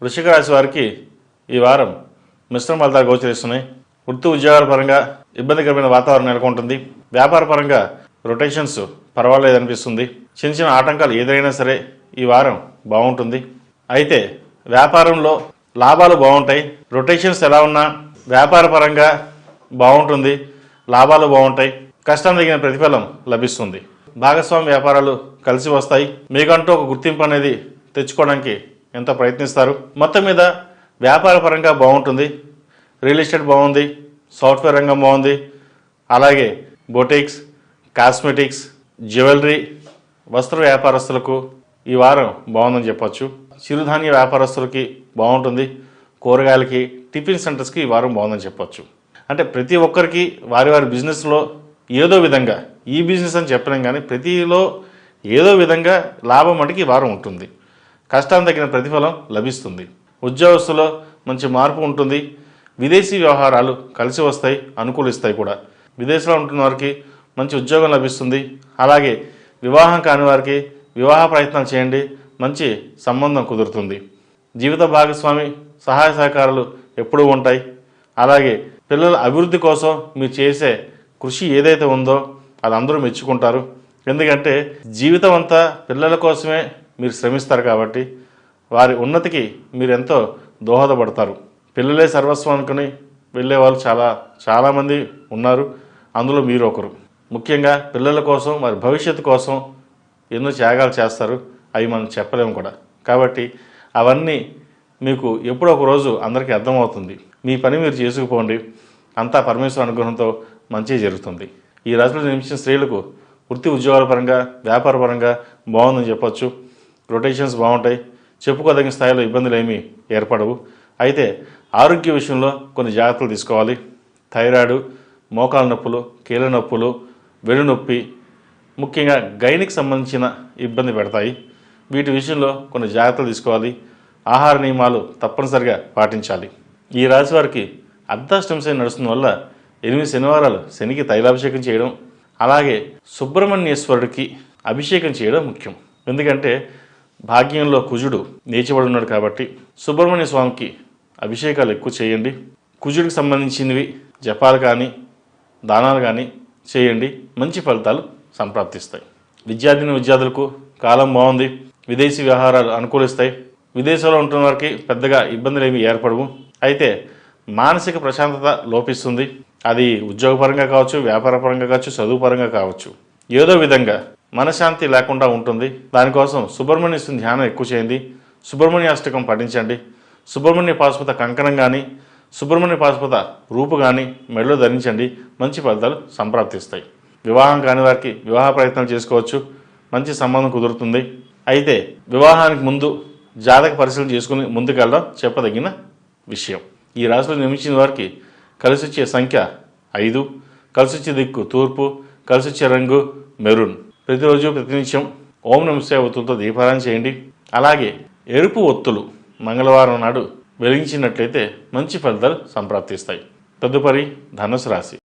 వృశ్చిక రాశి వారికి ఈ వారం మిశ్రమ ఫలితాలు గోచరిస్తున్నాయి. వృత్తి ఉద్యోగాల పరంగా ఇబ్బందికరమైన వాతావరణం నెలకొంటుంది. వ్యాపార పరంగా రొటేషన్స్ పర్వాలేదు అనిపిస్తుంది. చిన్న చిన్న ఆటంకాలు ఏదైనా సరే ఈ వారం బాగుంటుంది. అయితే వ్యాపారంలో లాభాలు బాగుంటాయి. రొటేషన్స్ ఎలా ఉన్నా వ్యాపార పరంగా బాగుంటుంది, లాభాలు బాగుంటాయి, కష్టం తగిన ప్రతిఫలం లభిస్తుంది. భాగస్వామి వ్యాపారాలు కలిసి వస్తాయి. మీకంటూ ఒక గుర్తింపు అనేది తెచ్చుకోవడానికి ఎంతో ప్రయత్నిస్తారు. మొత్తం మీద వ్యాపార పరంగా బాగుంటుంది. రియల్ ఎస్టేట్ బాగుంది, సాఫ్ట్వేర్ రంగం బాగుంది, అలాగే బొటిక్స్, కాస్మెటిక్స్, జ్యువెలరీ, వస్త్ర వ్యాపారస్తులకు ఈ వారం బాగుందని చెప్పొచ్చు. చిరుధాన్య వ్యాపారస్తులకి బాగుంటుంది. కూరగాయలకి, టిఫిన్ సెంటర్స్కి ఈ వారం బాగుందని చెప్పొచ్చు. అంటే ప్రతి ఒక్కరికి వారి వారి బిజినెస్లో ఏదో విధంగా, ఈ బిజినెస్ అని చెప్పలేం కానీ ప్రతిలో ఏదో విధంగా లాభం మటుకి ఈ వారం ఉంటుంది. కష్టానికి తగిన ప్రతిఫలం లభిస్తుంది. ఉద్యోగస్తులో మంచి మార్పు ఉంటుంది. విదేశీ వ్యవహారాలు కలిసి వస్తాయి, అనుకూలిస్తాయి కూడా. విదేశంలో ఉంటున్న వారికి మంచి ఉద్యోగం లభిస్తుంది. అలాగే వివాహం కాని వారికి వివాహ ప్రయత్నాలు చేయండి, మంచి సంబంధం కుదురుతుంది. జీవిత భాగస్వామి సహాయ సహకారాలు ఎప్పుడూ ఉంటాయి. అలాగే పిల్లల అభివృద్ధి కోసం మీరు చేసే కృషి ఏదైతే ఉందో అది అందరూ మెచ్చుకుంటారు. ఎందుకంటే జీవితం అంతా పిల్లల కోసమే మీరు శ్రమిస్తారు కాబట్టి వారి ఉన్నతికి మీరు ఎంతో దోహదపడతారు. పిల్లలే సర్వస్వం అనుకుని వెళ్ళే వాళ్ళు చాలామంది ఉన్నారు. అందులో మీరు ఒకరు. ముఖ్యంగా పిల్లల కోసం, వారి భవిష్యత్తు కోసం ఎన్నో త్యాగాలు చేస్తారు. అవి మనం చెప్పలేము కూడా. కాబట్టి అవన్నీ మీకు ఎప్పుడో ఒక రోజు అందరికీ అర్థమవుతుంది. మీ పని మీరు చేసుకుపోండి. అంతా పరమేశ్వర అనుగ్రహంతో మంచి జరుగుతుంది. ఈ రాశిలో జన్మించిన స్త్రీలకు వృత్తి ఉద్యోగాల పరంగా, వ్యాపార పరంగా బాగుందని చెప్పొచ్చు. రొటేషన్స్ బాగుంటాయి. చెప్పుకోదగిన స్థాయిలో ఇబ్బందులు ఏమీ ఏర్పడవు. అయితే ఆరోగ్య విషయంలో కొన్ని జాగ్రత్తలు తీసుకోవాలి. థైరాయిడ్, మోకాల నొప్పులు, కీళ్ళ నొప్పులు, వెన్నునొప్పి, ముఖ్యంగా గైనికి సంబంధించిన ఇబ్బంది పెడతాయి. వీటి విషయంలో కొన్ని జాగ్రత్తలు తీసుకోవాలి. ఆహార నియమాలు తప్పనిసరిగా పాటించాలి. ఈ రాశి వారికి అర్ధాష్టమ శని నడుస్తున్న వల్ల 8 శనివారాలు శనికి తైలాభిషేకం చేయడం, అలాగే సుబ్రహ్మణ్యేశ్వరుడికి అభిషేకం చేయడం ముఖ్యం. ఎందుకంటే భాగ్యంలో కుజుడు నీచబడి ఉన్నాడు కాబట్టి సుబ్రహ్మణ్య స్వామికి అభిషేకాలు ఎక్కువ చేయండి. కుజుడికి సంబంధించినవి జపాలు కానీ, దానాలు కానీ చేయండి. మంచి ఫలితాలు సంప్రాప్తిస్తాయి. విద్యార్థులకు కాలం బాగుంది. విదేశీ వ్యవహారాలు అనుకూలిస్తాయి. విదేశాల్లో ఉంటున్న వారికి పెద్దగా ఇబ్బందులు ఏమీ ఏర్పడవు. అయితే మానసిక ప్రశాంతత లోపిస్తుంది. అది ఉద్యోగపరంగా కావచ్చు, వ్యాపారపరంగా కావచ్చు, చదువుపరంగా కావచ్చు. ఏదో విధంగా మనశ్శాంతి లేకుండా ఉంటుంది. దానికోసం సుబ్రహ్మణ్య ధ్యానం ఎక్కువ చేయండి. సుబ్రహ్మణ్య అష్టకం పఠించండి. సుబ్రహ్మణ్య పాశుపత కంకణం కానీ, సుబ్రహ్మణ్య పాశుపత రూపు కానీ మెడలో ధరించండి. మంచి ఫలితాలు సంప్రాప్తిస్తాయి. వివాహం కాని వారికి వివాహ ప్రయత్నాలు చేసుకోవచ్చు. మంచి సంబంధం కుదురుతుంది. అయితే వివాహానికి ముందు జాతక పరిశీలన చేసుకుని ముందుకెళ్ళడం చెప్పదగిన విషయం. ఈ రాశిలో జన్మించిన వారికి కలిసి వచ్చే సంఖ్య 5, కలిసి వచ్చే దిక్కు తూర్పు, కలిసి వచ్చే రంగు మెరూన్. ప్రతిరోజు ప్రతినిత్యం ఓం నమః శివాయ ఒత్తులతో దీపారాధన చేయండి. అలాగే ఎరుపు ఒత్తులు మంగళవారం నాడు వెలిగించినట్లయితే మంచి ఫలితాలు సంప్రాప్తిస్తాయి. తదుపరి ధనుసు రాశి.